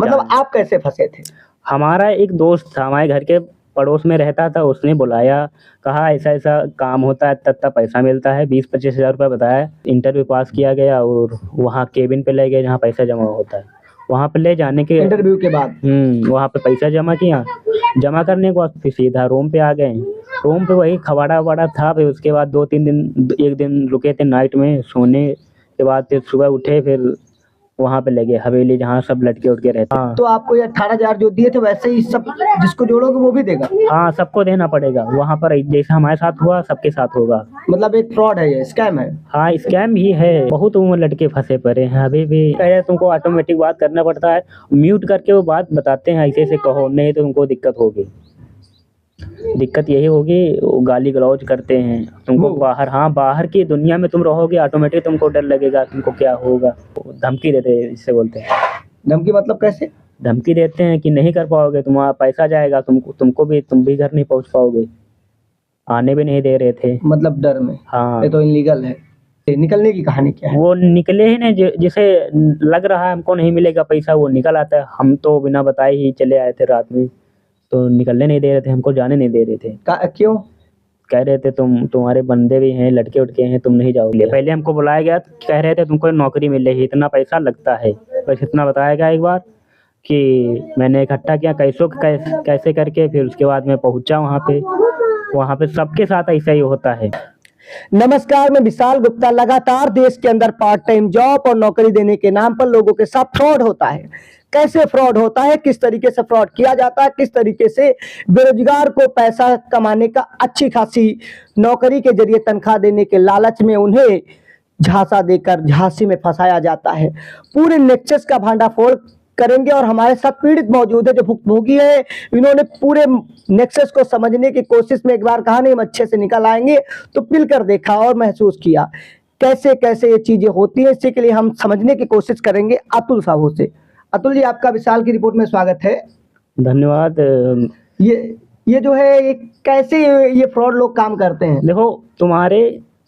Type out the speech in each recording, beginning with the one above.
मतलब आप कैसे फंसे थे? हमारा एक दोस्त था, हमारे घर के पड़ोस में रहता था, उसने बुलाया, कहा ऐसा-ऐसा काम होता है, इतना-इतना पैसा मिलता है, 20-25 हज़ार रुपए बताया। इंटरव्यू पास किया गया और वहाँ केबिन पे ले गए जहाँ पैसा जमा होता है। वहाँ पे ले जाने के इंटरव्यू के बाद? वहाँ पे पैसा जमा किया, जमा करने के बाद फिर सीधा रूम पे आ गए। रूम पे वही खबाड़ा-वबाड़ा था, फिर उसके बाद 2-3 दिन 1 दिन रुके थे नाइट में, सोने के बाद फिर सुबह उठे, फिर वहाँ पे ले गए हवेली जहाँ सब लड़के-वड़के रहते हैं। तो आपको ये 18,000 जो दिए थे वैसे ही सब जिसको जोड़ोगे वो भी देगा? हाँ, सबको देना पड़ेगा। वहाँ पर जैसा हमारे साथ हुआ सबके साथ होगा। मतलब एक फ्रॉड है ये, स्कैम है? हाँ, स्कैम ही है। बहुत उम्र लड़के फँसे पड़े हैं अभी भी। पहले तुमको ऑटोमेटिक बात करना पड़ता है, म्यूट करके वो बात बताते हैं ऐसे-ऐसे कहो, नहीं तो तुमको दिक्कत होगी। दिक्कत यही होगी, वो गाली-गलौज करते हैं। तुमको बाहर की दुनिया में तुम रहोगे, ऑटोमेटिक तुमको डर लगेगा, तुमको क्या होगा। धमकी देते हैं, जिसे बोलते हैं। धमकी मतलब कैसे? धमकी देते हैं कि नहीं कर पाओगे, तुम्हारा पैसा जाएगा, तुम भी घर नहीं पहुँच पाओगे। आने भी नहीं दे रहे थे। मतलब डर में? हाँ। ये तो इल्लीगल है। निकलने की कहानी क्या है? वो निकले ही नहीं, जिसे लग रहा है हमको नहीं मिलेगा पैसा, वो निकल आता है। हम तो बिना बताए ही चले आए थे रात में, तो निकलने नहीं दे रहे थे, हमको जाने नहीं दे रहे थे। क्यों? कह रहे थे तुम्हारे बंदे भी हैं, लड़के-वड़के हैं, तुम नहीं जाओगे। पहले हमको बुलाया गया, कह रहे थे तुमको नौकरी मिलेगी, इतना पैसा लगता है। बस इतना बताया गया एक बार कि मैंने इकट्ठा किया कैसे करके, फिर उसके बाद मैं पहुँचा वहाँ पे सबके साथ ऐसा ही होता है। नमस्कार, मैं विशाल गुप्ता। लगातार देश के अंदर पार्ट टाइम जॉब और नौकरी देने के नाम पर लोगों के साथ फ्रॉड होता है। कैसे फ्रॉड होता है, किस तरीके से फ्रॉड किया जाता है, किस तरीके से बेरोजगार को पैसा कमाने का अच्छी खासी नौकरी के जरिए तनख्वाह देने के लालच में उन्हें झांसा देकर झांसी में फंसाया जाता है, पूरे नेक्सस का भांडाफोड़ करेंगे। और हमारे साथ पीड़ित मौजूद है जो भुक्तभोगी है। इन्होंने पूरे नेक्सस को समझने की कोशिश में एक बार कहा नहीं हम अच्छे से निकल आएंगे, तो पिल कर देखा और महसूस किया कैसे कैसे ये चीजें होती है। इसी के लिए हम समझने की कोशिश करेंगे अतुल साहू से। अतुल जी, आपका विशाल की रिपोर्ट में स्वागत है। धन्यवाद। ये जो है ये कैसे ये फ्रॉड लोग काम करते हैं? देखो, तुम्हारे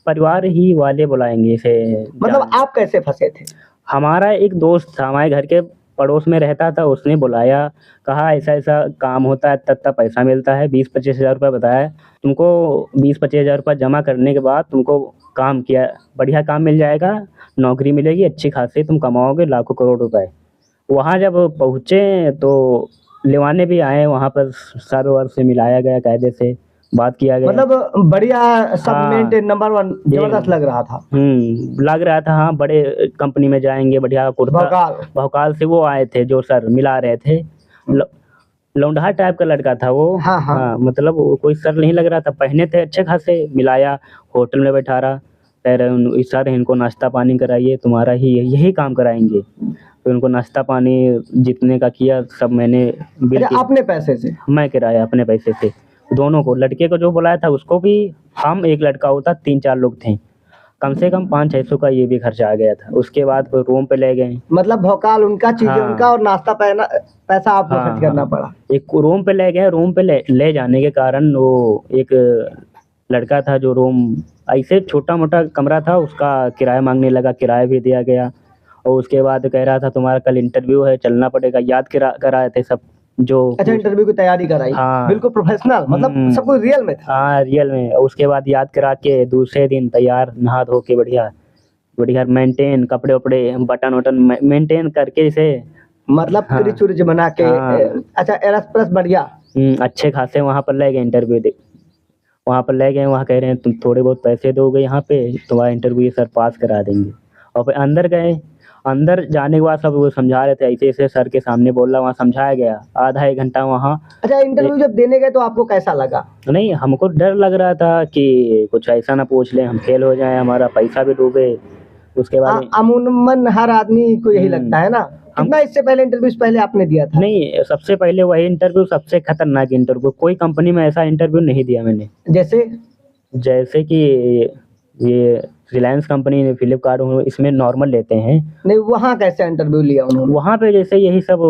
परिवार ही वाले बुलाएंगे इसे। मतलब आप कैसे फंसे थे? हमारा एक दोस्त था, हमारे घर के पड़ोस में रहता था, उसने बुलाया, कहा ऐसा-ऐसा काम होता है, इतना-इतना पैसा मिलता है, 20-25 हज़ार रुपए बताया। तुमको 20-25 हज़ार रुपए जमा करने के बाद तुमको काम किया बढ़िया काम मिल जाएगा, नौकरी मिलेगी अच्छी खासी, तुम कमाओगे लाखों करोड़ रुपए। वहाँ जब पहुँचे तो लिवाने भी आए, वहाँ पर सर-वर से मिलाया गया, कायदे से बात किया गया। मतलब बढ़िया सब मेंटेन नंबर 1 जबरदस्त लग रहा था। लग रहा था। हाँ, बड़े कंपनी में जाएंगे, बढ़िया कुर्ता भोकाल से वो आए थे जो सर मिला रहे थे। लौंडा टाइप का लड़का था वो। हाँ, मतलब कोई सर नहीं लग रहा था, पहने थे अच्छे खासे, मिलाया, होटल में बैठा रहा, कह रहे सर इनको नाश्ता पानी कराइए, तुम्हारा ही यही काम कराएंगे। तो उनको नाश्ता पानी जितने का किया सब मैंने बिल किया। अपने पैसे से? मैं किराया अपने पैसे से। दोनों को, लड़के को जो बुलाया था उसको भी, हम एक लड़का होता 3-4 लोग थे, कम से कम 500-600 का ये भी खर्चा आ गया था। उसके बाद रूम पे ले गए। मतलब भौकाल उनका, चीजें उनका और नाश्ता पैसा आपको खर्च करना पड़ा। एक रूम पे ले गए, रूम पे ले जाने के कारण वो एक लड़का था जो रूम ऐसे छोटा-मोटा कमरा था, उसका किराया मांगने लगा, किराया भी दिया गया। और उसके बाद कह रहा था तुम्हारा कल इंटरव्यू है, चलना पड़ेगा। याद कराए थे सब जो। अच्छा, इंटरव्यू की तैयारी कराई? हाँ, बिल्कुल प्रोफेशनल, मतलब सब कुछ रियल में था? हाँ, रियल में। उसके बाद याद करा के दूसरे दिन तैयार नहा धो के बढ़िया मेंटेन, कपड़े-वपड़े बटन-वटन मेंटेन करके इसे, मतलब क्रिच-उरिच बना के। अच्छा, एरस-परस बढ़िया। अच्छे खासे वहाँ पर ले गए इंटरव्यू दे। वहाँ पर ले गए, वहाँ कह रहे हैं तुम थोड़े बहुत पैसे दोगे यहाँ पे, तुम्हारा इंटरव्यू सर पास करा देंगे। और फिर अंदर गए, अंदर जाने के बाद सब वो समझा रहे थे, ऐसे-ऐसे सर के सामने बोला, वहाँ समझाया गया आधा 1 घंटा वहाँ। अच्छा, इंटरव्यू जब देने गए तो आपको कैसा लगा? नहीं, हमको डर लग रहा था कि कुछ ऐसा ना पूछ लें, हम फेल हो जाएँ, हमारा पैसा भी डूबे। उसके बाद अमूमन हर आदमी को यही लगता है ना। कितना इससे पहले इंटरव्यूज पहले आपने दिया था? नहीं, सबसे पहले वही इंटरव्यू, सबसे खतरनाक इंटरव्यू। कोई कंपनी में ऐसा इंटरव्यू नहीं दिया मैंने। जैसे कि ये रिलायंस कंपनी, फ्लिपकार्ट, इसमें नॉर्मल लेते हैं। नहीं, वहाँ कैसे इंटरव्यू लिया उन्होंने? वहाँ पे जैसे यही सब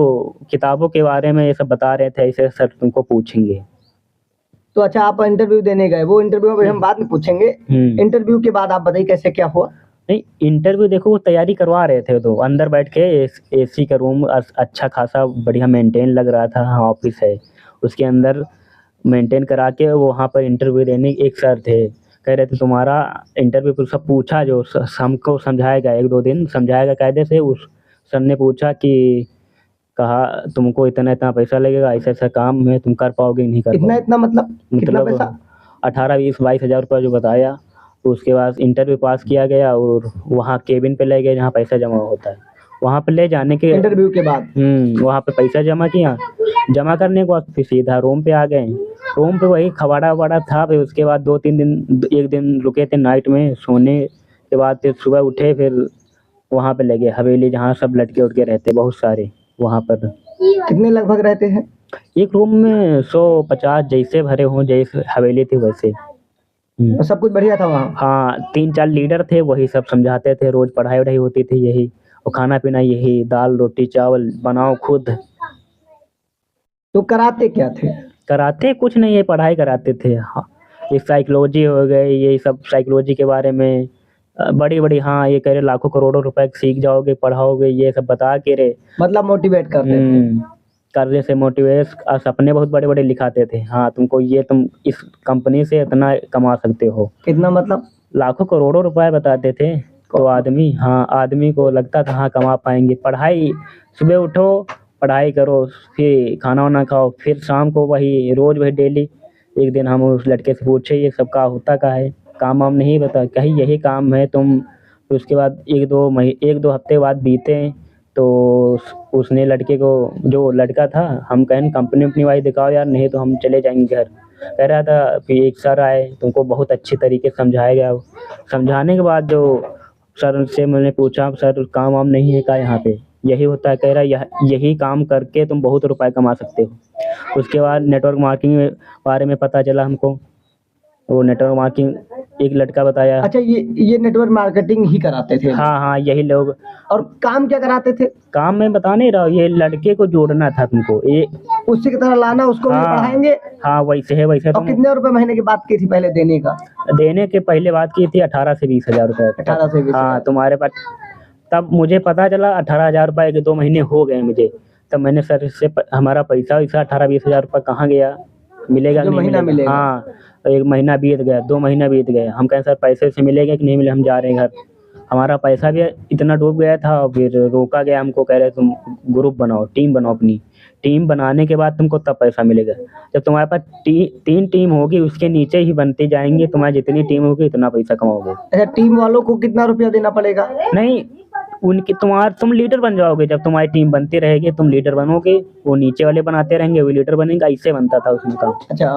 किताबों के बारे में ये सब बता रहे थे, ऐसे सर तुमको पूछेंगे। तो अच्छा, आप इंटरव्यू देने गए, वो इंटरव्यू में हम बाद में पूछेंगे। इंटरव्यू के बाद आप बताइए कैसे क्या हुआ? नहीं, इंटरव्यू देखो वो तैयारी करवा रहे थे, तो अंदर बैठ के एसी का रूम अच्छा खासा बढ़िया मेंटेन लग रहा था, हाँ ऑफिस है उसके अंदर, मेंटेन करा के वो वहाँ पर इंटरव्यू देने एक सर थे, कह रहे थे तुम्हारा इंटरव्यू सब पूछा, जो हमको समझाएगा 1-2 दिन समझाएगा कायदे से। उस सर ने पूछा कि कहा तुमको इतना इतना पैसा लगेगा, ऐसा ऐसा काम है, तुम कर पाओगे नहीं कर इतना पाओगे। इतना मतलब कितना मतलब पैसा? 18-20-22 हज़ार रुपये जो बताया। तो उसके बाद इंटरव्यू पास किया गया और वहाँ केबिन पे ले गए जहाँ पैसा जमा होता है, वहाँ पे ले जाने के इंटरव्यू के बाद? वहाँ पे पैसा जमा किया, जमा करने के बाद फिर सीधा रूम पे आ गए। रूम पे वही खबाड़ा वबाड़ा था, फिर उसके बाद 2-3 दिन, एक दिन रुके थे नाइट में, सोने के बाद फिर सुबह उठे, फिर वहाँ पे ले गए हवेली जहाँ सब लड़के उड़के रहते बहुत सारे वहाँ पर। कितने लगभग रहते हैं? एक रूम में 150 जैसे भरे हों, जैसे हवेली थी वैसे। और सब कुछ बढ़िया था वहाँ? हाँ 3-4 लीडर थे, वही सब समझाते थे, रोज पढ़ाई वढ़ाई होती थी यही, और खाना पीना यही, दाल रोटी चावल बनाओ खुद। तो कराते क्या थे? कराते कुछ नहीं है, पढ़ाई कराते थे, हाँ ये साइकोलॉजी हो गई, ये सब साइकोलॉजी के बारे में बड़ी बड़ी, हाँ ये कह रहे लाखों करोड़ों रुपए सीख जाओगे पढ़ाओगे, ये सब बता के रे। मतलब मोटिवेट करते थे? करने से मोटिवेट, सपने बहुत बड़े बड़े लिखाते थे, हाँ तुमको ये, तुम इस कंपनी से इतना कमा सकते हो। कितना मतलब? लाखों करोड़ों रुपए बताते थे। तो आदमी, हाँ आदमी को लगता था हाँ कमा पाएंगे। पढ़ाई, सुबह उठो पढ़ाई करो, फिर खाना वाना खाओ, फिर शाम को वही रोज वही डेली। एक दिन हम उस लड़के से पूछे ये सब का होता का है, काम वाम नहीं बता, कहीं यही काम है तुम। फिर उसके बाद 1-2 हफ्ते बाद बीते, तो उसने लड़के को, जो लड़का था, हम कहें कंपनी अपनी वाई दिखाओ यार, नहीं तो हम चले जाएंगे घर। कह रहा था कि एक सर आए तुमको बहुत अच्छी तरीके से समझाया गया। समझाने के बाद जो सर से मैंने पूछा सर काम वाम नहीं है का यहाँ पे, यही होता है, कह रहा यही काम करके तुम बहुत रुपए कमा सकते हो। उसके बाद नेटवर्क मार्केटिंग में बारे में पता चला हमको, वो नेटवर्क मार्केटिंग एक लड़का बताया। अच्छा, ये नेटवर्क मार्केटिंग ही कराते थे? हाँ हाँ यही लोग। और काम क्या कराते थे? काम मैं बता नहीं रहा हूँ, ये लड़के को जोड़ना था तुमको, ये उसी की तरह लाना, उसको भी हाँ पढ़ाएंगे? हाँ वैसे है वैसे। और तुम कितने रुपए महीने की बात की थी पहले देने का? देने के पहले बात की थी 18 से 20 हज़ार रुपये। 18 से 20 हाँ हज़ार। तुम्हारे पास, तब मुझे पता चला 18 हज़ार रुपये के 2 महीने हो गए मुझे, तब मैंने सर से हमारा पैसा वैसा 18-20 हज़ार रुपये कहाँ गया, मिलेगा जो कि नहीं महीना मिलेगा? हाँ 1 महीना बीत गया, 2 महीना बीत गए, हम कहें सर पैसे से मिलेगा कि नहीं मिले, हम जा रहे हैं घर। हमारा पैसा भी इतना डूब गया था, फिर रोका गया हमको, कह रहे तुम ग्रुप बनाओ, टीम बनाओ, अपनी टीम बनाने के बाद तुमको तब पैसा मिलेगा। जब तुम्हारे पास 3 टीम होगी, उसके नीचे ही बनती जाएंगी, तुम्हारी जितनी टीम होगी इतना पैसा कमाओगे। अच्छा, टीम वालों को कितना रुपया देना पड़ेगा? नहीं, तुम लीडर बन जाओगे, जब तुम्हारी टीम बनती रहेगी तुम लीडर बनोगे, वो नीचे वाले बनाते रहेंगे, वो लीडर बनेगा, इससे बनता था उसमें काम। अच्छा,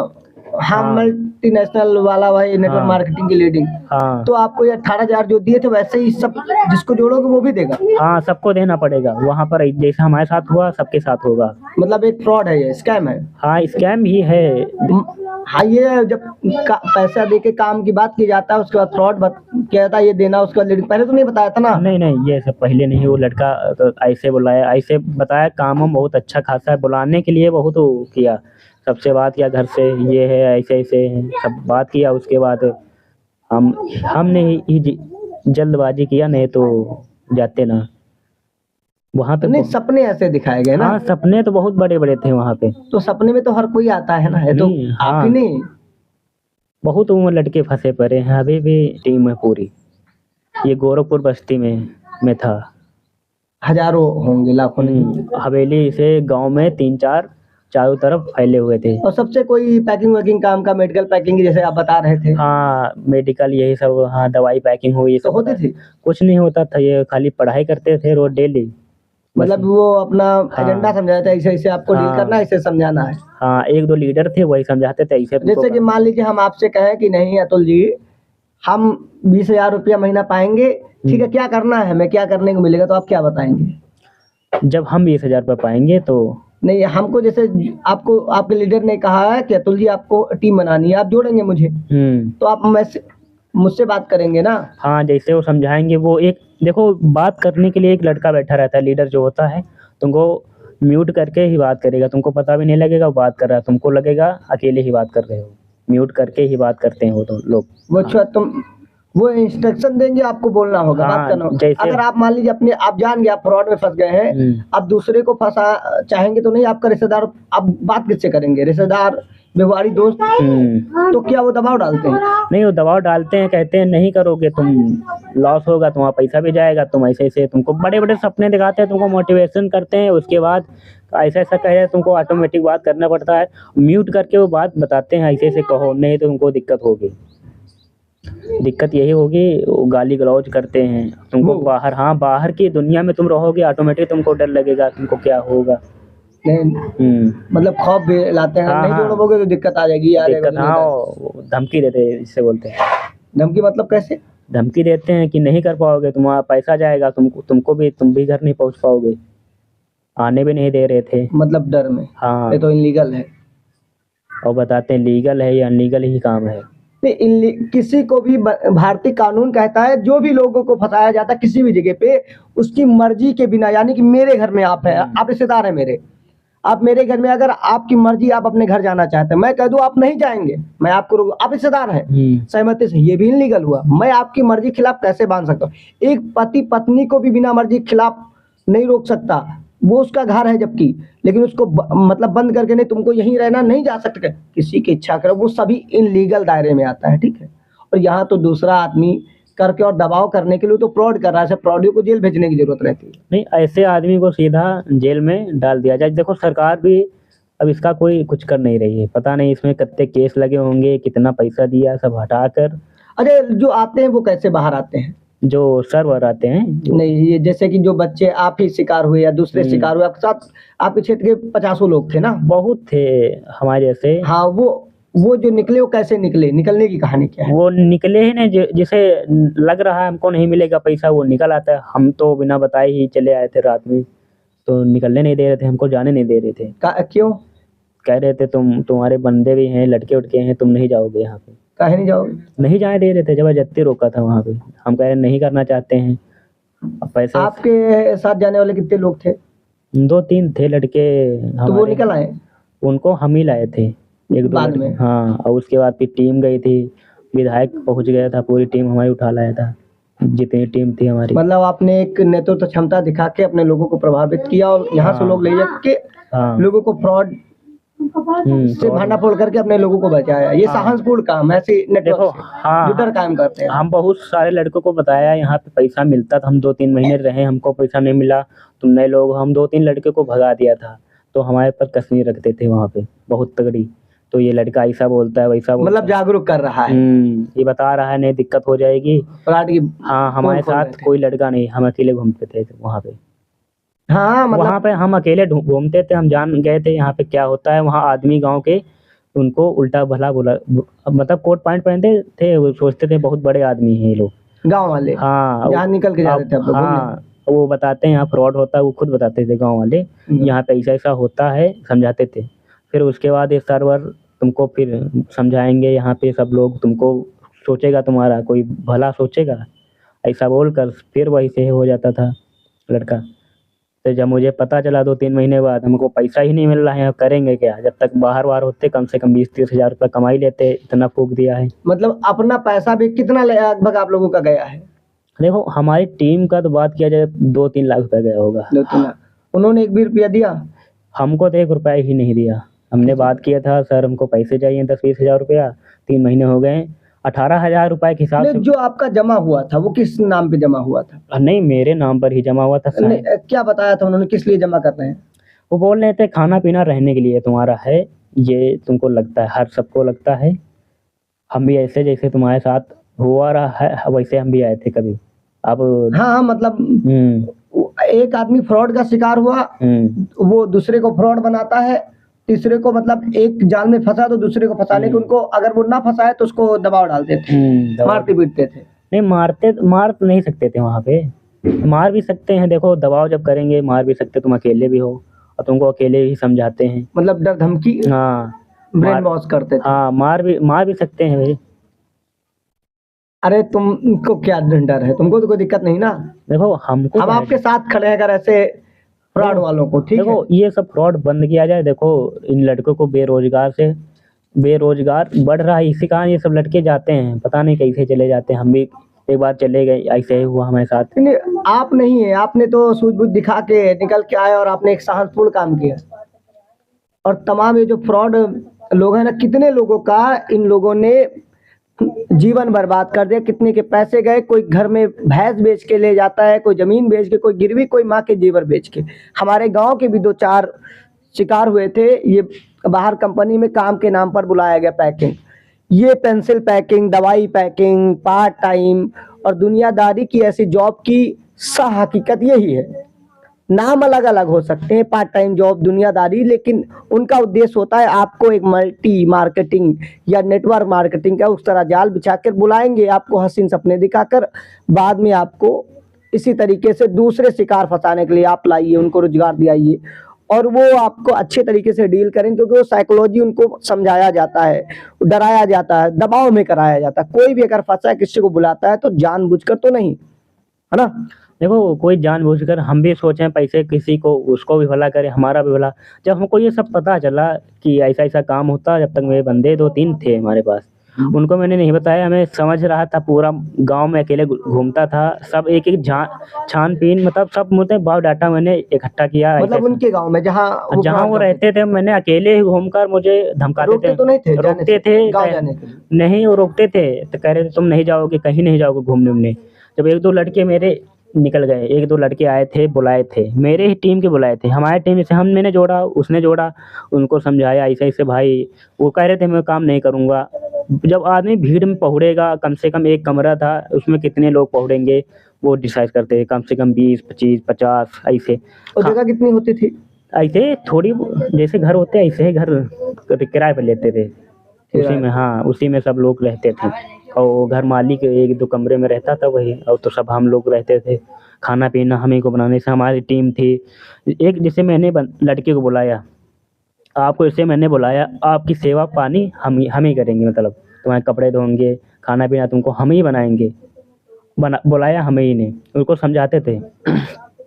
हाँ हाँ। मल्टीनेशनल वाला भाई नेटवर्क हाँ। मार्केटिंग की लीडिंग। हाँ तो आपको ये 18,000 जो दिए थे वैसे ही सब जिसको जोड़ोगे वो भी देगा? हाँ सबको देना पड़ेगा, वहाँ पर जैसे हमारे साथ हुआ सबके साथ होगा। मतलब एक फ्रॉड है, ये स्कैम है? हाँ स्कैम ही है। हाँ, ये जब पैसा दे के काम की बात की जाता है उसके बाद फ्रॉड किया जाता है, ये देना उसके बाद लीडिंग, पहले तो नहीं बताया था ना? नहीं नहीं ये सब पहले नहीं, वो लड़का तो ऐसे बुलाया, ऐसे बताया काम हम बहुत अच्छा खासा है, बुलाने के लिए बहुत वो किया, सबसे बात किया घर से, ये है ऐसे ऐसे है, सब बात किया। उसके बाद हमने ही जल्दबाजी किया, नहीं तो जाते ना वहाँ पे। नहीं, सपने ऐसे दिखाए गए ना? हाँ सपने तो बहुत बड़े बड़े थे वहाँ पे। तो सपने में तो हर कोई आता है ना, है तो आप ही नहीं? बहुत उम्र लड़के फंसे पड़े हैं, अभी भी टीम है पूरी। ये गोरखपुर बस्ती में था, हजारों होंगे, लाखों नहीं। हवेली से गांव में 3-4 चारों तरफ फैले हुए थे। और सबसे कोई पैकिंग वैकिंग काम का, मेडिकल पैकिंग जैसे आप बता रहे थे? हाँ मेडिकल यही सब, हाँ दवाई पैकिंग हुई, ये तो सब होती थी? कुछ नहीं होता था, ये खाली पढ़ाई करते थे रोज डेली। मतलब वो अपना एजेंडा समझाया था, ऐसे ऐसे आपको डील हाँ। करना है, ऐसे समझाना है? हाँ 1-2 लीडर थे वही समझाते थे ऐसे। जैसे कि मान लीजिए हम आपसे कहें कि नहीं अतुल जी, हम 20,000 रुपया महीना पाएंगे, ठीक है, क्या करना है हमें, क्या करने को मिलेगा, तो आप क्या बताएंगे? जब हम 20,000 रुपये पाएंगे तो नहीं, हमको जैसे आपको आपके लीडर ने कहा है कि अतुल जी आपको टीम बनानी है, आप जोड़ेंगे मुझे, तो आप मुझसे बात करेंगे ना? हाँ जैसे वो समझाएंगे, वो एक देखो बात करने के लिए एक लड़का बैठा रहता है, लीडर जो होता है, तुमको म्यूट करके ही बात करेगा, तुमको पता भी नहीं लगेगा वो बात कर रहा है, तुमको लगेगा अकेले ही बात कर रहे हो, म्यूट करके ही बात करते हैं वो तो लोग। वो अच्छा, वो इंस्ट्रक्शन देंगे, आपको बोलना होगा, हाँ, बात करना होगा। जैसे- अगर आप मान लीजिए अपने आप जान गए आप फ्रॉड में फंस गए हैं, अब दूसरे को फंसा चाहेंगे तो नहीं, आपका रिश्तेदार, आप बात किससे करेंगे? रिश्तेदार, व्यवहारिक दोस्त, तो क्या वो दबाव डालते हैं? नहीं, वो दबाव डालते हैं, कहते हैं नहीं करोगे तुम लॉस होगा, तुम्हारा पैसा भी जाएगा, तुम ऐसे ऐसे, तुमको बड़े बड़े सपने दिखाते हैं, तुमको मोटिवेशन करते हैं, उसके बाद ऐसा ऐसा कहे तुमको ऑटोमेटिक बात करना पड़ता है, म्यूट करके वो बात बताते हैं ऐसे ऐसे कहो, नहीं तो तुमको दिक्कत होगी। दिक्कत यही होगी, वो गाली गलौज करते हैं तुमको वो- बाहर, हाँ बाहर की दुनिया में तुम रहोगे ऑटोमेटिक तुमको डर लगेगा, तुमको क्या होगा। नहीं, मतलब खौफ भी लाते हैं, हाँ, नहीं हाँ। जोड़ोगे तो दिक्कत आ जाएगी यार। दिक्कत, हाँ वो धमकी देते हैं, इससे बोलते हैं। धमकी मतलब कैसे? धमकी देते हैं कि नहीं कर पाओगे, तुम्हारा पैसा जाएगा, तुमको भी, तुम भी घर नहीं पहुंच पाओगे। आने भी नहीं दे रहे थे। मतलब डर में? हाँ, ये तो इनलीगल है। और बताते हैं लीगल है या अनलीगल ही काम है। नहीं, किसी को भी भारतीय कानून कहता है जो भी लोगों को फंसाया जाता है किसी भी जगह पे, उसकी मर्जी के बिना, यानी कि मेरे घर में आप हैं, आप रिश्तेदार हैं मेरे, आप मेरे घर में, अगर आपकी मर्जी आप अपने घर जाना चाहते हैं, मैं कह दूं आप नहीं जाएंगे, मैं आपको आप रिश्तेदार हैं, सहमति से, ये भी इनलीगल हुआ। मैं आपकी मर्जी के खिलाफ कैसे बांध सकता हूँ? एक पति पत्नी को भी बिना मर्जी के खिलाफ नहीं रोक सकता, वो उसका घर है जबकि, लेकिन उसको मतलब बंद करके नहीं, तुमको यहीं रहना, नहीं जा सकते, किसी की इच्छा करो, वो सभी इनलीगल दायरे में आता है, ठीक है। और यहाँ तो दूसरा आदमी करके और दबाव करने के लिए तो फ्रॉड कर रहा है, फ्रॉडियों को जेल भेजने की जरूरत रहती है। नहीं, ऐसे आदमी को सीधा जेल में डाल दिया जाए। देखो सरकार भी अब इसका कोई कुछ कर नहीं रही है, पता नहीं इसमें कितने केस लगे होंगे, कितना पैसा दिया, सब हटाकर। अरे जो आते हैं वो कैसे बाहर आते हैं? जो सर्वर आते हैं, नहीं, ये जैसे कि जो बच्चे आप ही शिकार हुए या दूसरे शिकार हुए, आपके साथ आपके क्षेत्र के 50 लोग थे ना? बहुत थे हमारे जैसे। हाँ, वो जो निकले, वो कैसे निकले, निकलने की कहानी क्या है? वो निकले ही नहीं, जिसे लग रहा है हमको नहीं मिलेगा पैसा, वो निकल आता है। हम तो बिना बताए ही चले आए थे रात में, तो निकलने नहीं दे रहे थे, हमको जाने नहीं दे रहे थे। क्यों? कह रहे थे तुम्हारे बंदे भी हैं, लड़के उटके हैं, तुम नहीं जाओगे यहाँ पे। काहे नहीं जाओगे? नहीं जाने दे रहे थे, जबरदस्ती रोका था वहाँ पे। हम कह रहे नहीं करना चाहते हैं। अब पैसे आपके साथ जाने वाले कितने लोग थे? 2-3 थे लड़के तो वो हमारे, निकल आए उनको हम ही लाए थे, एक दो बाद लड़के। में? हाँ, और उसके बाद फिर टीम गई थी, विधायक पहुँच गया था, पूरी टीम हमारी उठा लाया था, जितनी टीम थी हमारी। मतलब आपने एक नेतृत्व क्षमता दिखा के अपने लोगों को प्रभावित किया और यहाँ से लोग ले जाके हाँ, लोगों को फ्रॉड से भांडाफोड़ करके अपने लोगों को बचाया। ये साहसपूर्ण काम है, ऐसे देखो, नेटवर्क से हाँ, जो डर कायम करते हैं। हम बहुत सारे लड़कों को बताया यहाँ पे पैसा मिलता था, हम 2-3 महीने रहे, हमको पैसा नहीं मिला, तुम नए लोग, हम 2-3 लड़के को भगा दिया था, तो हमारे पर कसनी रखते थे वहाँ पे बहुत तगड़ी। तो ये लड़का ऐसा बोलता है, वैसा बोलता मतलब जागरूक कर रहा है। ये बता रहा है नहीं दिक्कत हो जाएगी। फ्रॉड की हाँ, हमारे खोल रहे साथ थे। कोई लड़का नहीं, हम अकेले घूमते थे वहाँ पे। हाँ, मतलब वहाँ पे हम अकेले घूमते थे, हम जान गए थे यहाँ पे क्या होता है। वहाँ आदमी गांव के उनको उल्टा भला बोला, मतलब कोट पैंट पहनते थे, वो सोचते थे बहुत बड़े आदमी हैं ये लोग। गांव वाले हाँ, जहाँ निकल के जाते थे आप लोग घूमने। हाँ, वो बताते हैं यहाँ फ्रॉड होता है, वो खुद बताते थे गांव वाले, यहाँ पे ऐसा ऐसा होता है, समझाते थे। फिर उसके बाद ये सर्वर तुमको फिर समझाएंगे, यहाँ पे सब लोग तुमको सोचेगा, तुम्हारा कोई भला सोचेगा, ऐसा बोलकर फिर वही से हो जाता था लड़का। तो जब मुझे पता चला 2-3 महीने बाद हमको पैसा ही नहीं मिल रहा है, अब करेंगे क्या? जब तक बाहर होते कम से कम 20-30 हज़ार रुपये कमाई लेते, इतना फूक दिया है। मतलब अपना पैसा भी कितना लगभग आप लोगों का गया है? देखो हमारी टीम का तो बात किया जाए 2-3 लाख रुपए गया होगा। 2-3 लाख। उन्होंने एक भी रुपया दिया? हमको तो 1 रुपया ही नहीं दिया। हमने बात किया था, सर हमको पैसे चाहिए 10-20 हज़ार रुपया, 3 महीने हो गए, 18,000 रुपये के हिसाब से। जो आपका जमा हुआ था वो किस नाम पे जमा हुआ था? नहीं, मेरे नाम पर ही जमा हुआ था। नहीं, क्या बताया था उन्होंने, किस लिए जमा कर रहे हैं? वो बोल रहे थे खाना पीना रहने के लिए तुम्हारा है, ये तुमको लगता है, हर सबको लगता है, हम भी ऐसे जैसे तुम्हारे साथ हुआ रहा है वैसे हम भी आए थे कभी। अब हाँ, मतलब एक आदमी फ्रॉड का शिकार हुआ, वो दूसरे को फ्रॉड बनाता है, तीसरे को, मतलब एक जाल में फंसा तो दूसरे को फंसाने के, उनको अगर वो ना फंसाए तो उसको दबाव डालते थे, मारते पीटते थे। नहीं, मार तो नहीं सकते थे वहाँ पे, मार भी सकते हैं। देखो दबाव जब करेंगे मार भी सकते, तुम अकेले भी हो और तुमको अकेले ही समझाते हैं। मतलब डर धमकी, हाँ, ब्रेन वॉश करते थे। हाँ, मार भी सकते हैं भाई। अरे तुमको क्या डर है? तुमको तो कोई दिक्कत नहीं ना। देखो हमको हम आपके साथ खड़े हैं अगर ऐसे फ्रॉड वालों को, ठीक है? देखो ये सब फ्रॉड बंद किया जाए। देखो इन लड़कों को बेरोजगार बढ़ रहा है, इसी कारण ये सब लड़के जाते हैं, पता नहीं कैसे चले जाते हैं। हम भी एक बार चले गए, ऐसे ही हुआ हमारे साथ। नहीं, आप नहीं है, आपने तो सूझबूझ दिखा के निकल के आए और आपने एक साहसपूर्ण काम किया। और तमाम ये जो फ्रॉड लोग हैं ना, कितने लोगों का इन लोगों ने जीवन बर्बाद कर दिया, कितने के पैसे गए। कोई घर में भैंस बेच के ले जाता है, कोई जमीन बेच के, कोई गिरवी, कोई माँ के जेवर बेच के। हमारे गांव के भी 2-4 शिकार हुए थे। ये बाहर कंपनी में काम के नाम पर बुलाया गया, पैकिंग, ये पेंसिल पैकिंग, दवाई पैकिंग, पार्ट टाइम और दुनियादारी की ऐसी जॉब की सह हकीकत यही है। नाम अलग अलग हो सकते हैं, पार्ट टाइम जॉब, दुनियादारी, लेकिन उनका उद्देश्य होता है आपको एक मल्टी मार्केटिंग या नेटवर्क मार्केटिंग का उस तरह जाल बिछाकर बुलाएंगे, आपको हसीन सपने दिखाकर बाद में आपको इसी तरीके से दूसरे शिकार फंसाने के लिए आप लाइए, उनको रोजगार दिलाइए और वो आपको अच्छे तरीके से डील करें, क्योंकि वो साइकोलॉजी उनको समझाया जाता है, डराया जाता है, दबाव में कराया जाता है। कोई भी अगर फंसा है, किसी को बुलाता है तो जानबूझकर तो नहीं, है ना। देखो कोई जानबूझकर, हम भी सोचें पैसे किसी को, उसको भी भला करे, हमारा भी भला। जब हमको ये सब पता चला कि ऐसा ऐसा काम होता है, जब तक मेरे बंदे 2-3 थे हमारे पास, उनको मैंने नहीं बताया। मैं समझ रहा था, पूरा गांव में अकेले घूमता था, सब एक एक छानबीन, मतलब सब मुझे बायोडाटा मैंने इकट्ठा किया। मतलब उनके गांव में जहाँ जहाँ वो रहते थे, मैंने अकेले ही घूमकर, मुझे धमकाते रोकते थे, तो नहीं थे जाने रोकते से, थे, गाँव जाने के लिए? नहीं वो रोकते थे, तो कह रहे थे तुम नहीं जाओगे, कहीं नहीं जाओगे घूमने उमने। जब 1-2 लड़के मेरे निकल गए, 1-2 लड़के आए थे, बुलाए थे, मेरे ही टीम के बुलाए थे, हमारे टीम से हम, मैंने जोड़ा, उसने जोड़ा, उनको समझाया ऐसे ऐसे भाई। वो कह रहे थे मैं काम नहीं करूँगा। जब आदमी भीड़ में पहुँचेगा, कम से कम एक कमरा था, उसमें कितने लोग पहुँचेंगे वो डिसाइड करते हैं, कम से कम 20, 25, 50 ऐसे। और जगह कितनी होती थी? ऐसे थोड़ी, जैसे घर होते हैं ऐसे ही घर किराए पर लेते थे, उसी में, हाँ उसी में सब लोग रहते थे। और घर मालिक 1-2 कमरे में रहता था वही, और तो सब हम लोग रहते थे। खाना पीना हम ही को बनाने से, हमारी टीम थी। एक जैसे मैंने लड़के को बुलाया, आपको जैसे मैंने बुलाया, आपकी सेवा पानी हम ही करेंगे, मतलब तुम्हारे कपड़े धोएंगे, खाना पीना तुमको हम ही बनाएंगे। बुलाया हम ही ने, उनको समझाते थे।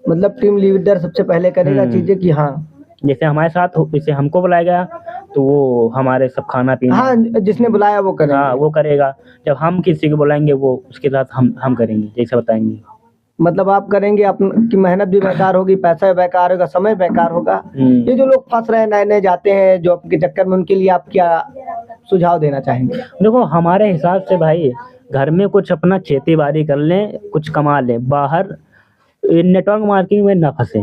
मतलब टीम लीडर सबसे पहले करेगा चीजें कि हाँ, जैसे हमारे साथ जैसे हमको बुलाया गया, तो वो हमारे सब खाना पीना, हाँ जिसने बुलाया वो करेगा। हाँ वो करेगा। जब हम किसी को बुलाएंगे, वो उसके साथ हम करेंगे जैसा बताएंगे। मतलब आप करेंगे, की मेहनत भी बेकार होगी, पैसा भी बेकार होगा, समय बेकार होगा। ये जो लोग फंस रहे हैं, नए नए जाते हैं जॉब के चक्कर में, उनके लिए आप क्या सुझाव देना चाहेंगे? देखो हमारे हिसाब से भाई, घर में कुछ अपना खेती बाड़ी कर लें, कुछ कमा लें, बाहर नेटवर्क मार्केटिंग में ना फंसे,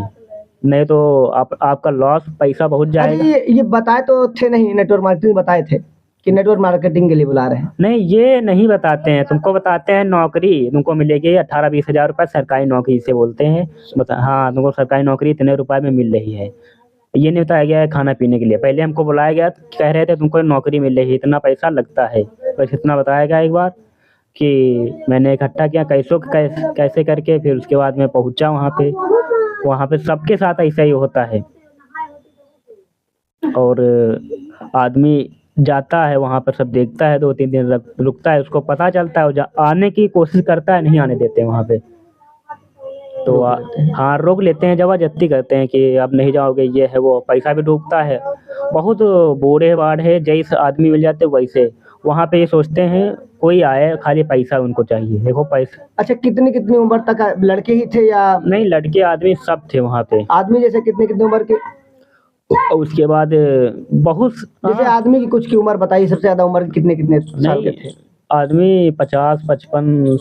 नहीं तो आपका लॉस, पैसा बहुत अच्छा, जाएगा। ये बताए तो थे नहीं, नेटवर्क मार्केटिंग बताए थे कि नेटवर्क मार्केटिंग के लिए बुला रहे हैं? नहीं, ये नहीं बताते हैं, तुमको बताते हैं नौकरी तुमको मिलेगी 18-20 हज़ार रुपये, सरकारी नौकरी से बोलते हैं। हाँ तुमको सरकारी नौकरी इतने रुपए में मिल रही है। ये नहीं बताया गया है खाना पीने के लिए। पहले हमको बुलाया गया, कह रहे थे तुमको नौकरी मिल रही है, इतना पैसा लगता है, बस इतना बताया गया एक बार, कि मैंने इकट्ठा किया कैसे करके, फिर उसके बाद मैं पहुंचा वहाँ पे सबके साथ ऐसा ही होता है। और आदमी जाता है वहाँ पर, सब देखता है, 2-3 दिन रुकता है, उसको पता चलता है, आने की कोशिश करता है, नहीं आने देते हैं वहाँ पे, तो हाँ रोक लेते हैं, जबरदस्ती करते हैं कि अब नहीं जाओगे, ये है वो, पैसा भी डूबता है। बहुत बूढ़े बाढ़े जैसे आदमी मिल जाते वैसे, वहाँ पे ये सोचते हैं कोई आए, खाली पैसा उनको चाहिए, देखो पैसा। अच्छा, कितनी कितनी उम्र तक लड़के ही थे या? नहीं, लड़के आदमी सब थे वहाँ पे। आदमी जैसे कितनी कितनी उम्र के? और उसके बाद बहुत, जैसे आदमी की कुछ की उम्र बताइए, सबसे ज्यादा उम्र कितने कितने साल के थे? आदमी 50, 55,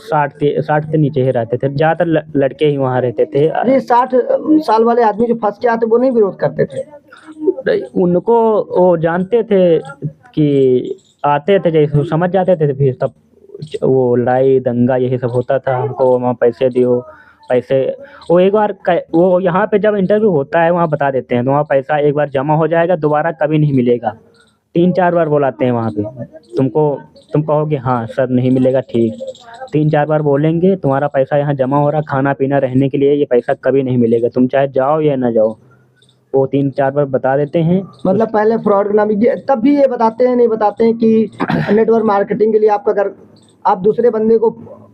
60 से नीचे ही रहते थे, ज्यादातर लड़के ही वहाँ रहते थे। ये 60 साल वाले आदमी जो फंस के आते वो नहीं विरोध करते थे? उनको वो जानते थे कि आते थे, जैसे समझ जाते थे, फिर तब वो लड़ाई दंगा यही सब होता था। हमको वहाँ पैसे दियो, पैसे, वो एक बार वो यहाँ पे जब इंटरव्यू होता है वहाँ बता देते हैं, तो वहाँ पैसा एक बार जमा हो जाएगा, दोबारा कभी नहीं मिलेगा। 3-4 बार बुलाते हैं वहाँ पे, तुम कहोगे हाँ सर नहीं मिलेगा, ठीक, 3-4 बार बोलेंगे, तुम्हारा पैसा यहाँ जमा हो रहा, खाना पीना रहने के लिए, ये पैसा कभी नहीं मिलेगा, तुम चाहे जाओ या ना जाओ। वो 3-4 बार बता देते हैं। मतलब पहले फ्रॉड नाम, तब भी ये बताते हैं, नहीं बताते हैं कि नेटवर्क मार्केटिंग के लिए आपका, अगर आप दूसरे बंदे को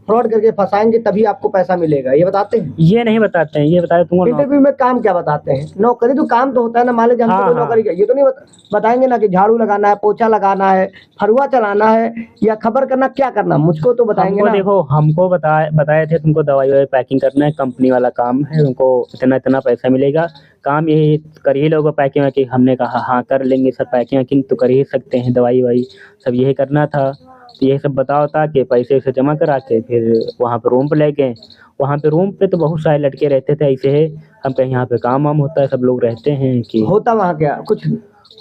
फ्रॉड करके फंसाएंगे तभी आपको पैसा मिलेगा, ये बताते हैं? ये नहीं बताते हैं, ये बताते तुमको इंटरव्यू में काम क्या बताते हैं? नौकरी तो काम तो होता है ना, मान लीजिए हमको हाँ, कोई हाँ। नौकरी का ये तो नहीं बताएंगे ना कि झाड़ू लगाना है, पोछा लगाना है, फरुआ चलाना है या खबर करना, क्या करना, मुझको तो बताएंगे हमको ना। देखो, हमको बताए थे तुमको दवाई ववाई पैकिंग करना है, कंपनी वाला काम है, तुमको इतना इतना पैसा मिलेगा, काम यही कर ही लोगे पैकिंग वैकिंग। हमने कहा हाँ कर लेंगे सर, पैकिंग वैकिंग तो कर ही सकते हैं, दवाई ववाई सब यही करना था। तो यही सब बताओ था कि पैसे वैसे जमा करा के फिर वहाँ पे रूम पे ले गए। वहाँ पे रूम पे तो बहुत सारे लड़के रहते थे ऐसे है, हम कहीं यहाँ पे काम वाम होता है, सब लोग रहते हैं कि होता वहाँ क्या कुछ?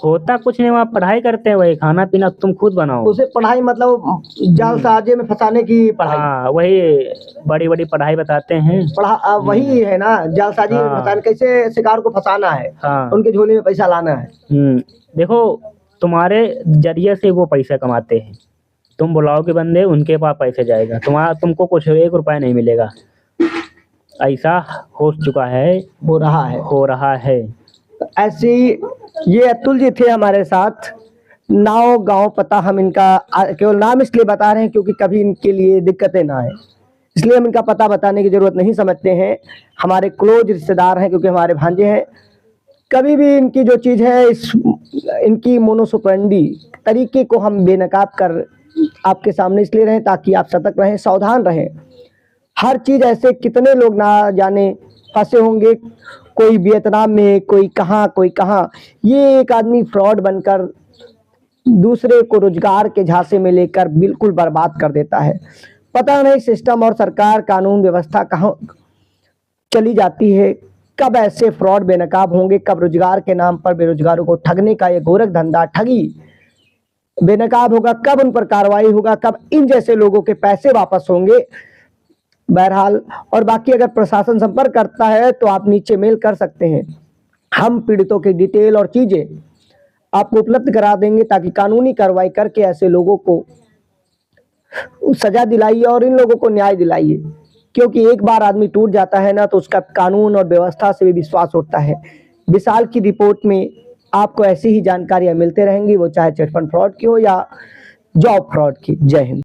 होता कुछ नहीं, वहाँ पढ़ाई करते हैं, वही खाना पीना तुम खुद बनाओ। उसे पढ़ाई मतलब जालसाजी में फंसाने की पढ़ाई? हाँ वही बड़ी बड़ी पढ़ाई बताते हैं। वही है ना, जालसाजी में हाँ। फंसाना, कैसे शिकार को फंसाना है, हाँ। उनके झोले में पैसा लाना है। देखो तुम्हारे जरिए से वो पैसा कमाते हैं, तुम बुलाओगे बंदे, उनके पास पैसे जाएगा, तुमको कुछ 1 रुपया नहीं मिलेगा। ऐसा हो चुका है, हो रहा है। ऐसी ये अतुल जी थे हमारे साथ, नाव गांव पता हम इनका केवल नाम इसलिए बता रहे हैं क्योंकि कभी इनके लिए दिक्कतें ना आए, इसलिए हम इनका पता बताने की जरूरत नहीं समझते हैं। हमारे क्लोज रिश्तेदार हैं क्योंकि हमारे भांजे हैं। कभी भी इनकी जो चीज़ है, इनकी मोनोसोप्रेंडी तरीके को हम बेनकाब कर आपके सामने इसलिए रहें ताकि आप सतर्क रहें, सावधान रहें। हर चीज़ ऐसे कितने लोग ना जाने फंसे होंगे, कोई वियतनाम में, कोई कहाँ। ये एक आदमी फ्रॉड बनकर दूसरे को रोजगार के झांसे में लेकर बिल्कुल बर्बाद कर देता है। पता नहीं सिस्टम और सरकार कानून व्यवस्था कहाँ चली जाती है, कब ऐसे फ्रॉड बेनकाब होंगे, कब रोजगार के नाम पर बेरोजगारों को ठगने का ये गोरख धंधा ठगी बेनकाब होगा, कब उन पर कार्रवाई होगा, कब इन जैसे लोगों के पैसे वापस होंगे। बहरहाल, और बाकी अगर प्रशासन संपर्क करता है तो आप नीचे मेल कर सकते हैं, हम पीड़ितों की डिटेल और चीजें आपको उपलब्ध करा देंगे ताकि कानूनी कार्रवाई करके ऐसे लोगों को सजा दिलाइए और इन लोगों को न्याय दिलाइए। क्योंकि एक बार आदमी टूट जाता है ना तो उसका कानून और व्यवस्था से भी विश्वास उठता है। विशाल की रिपोर्ट में आपको ऐसी ही जानकारियां मिलते रहेंगी, वो चाहे चिटफंड फ्रॉड की हो या जॉब फ्रॉड की। जय हिंद।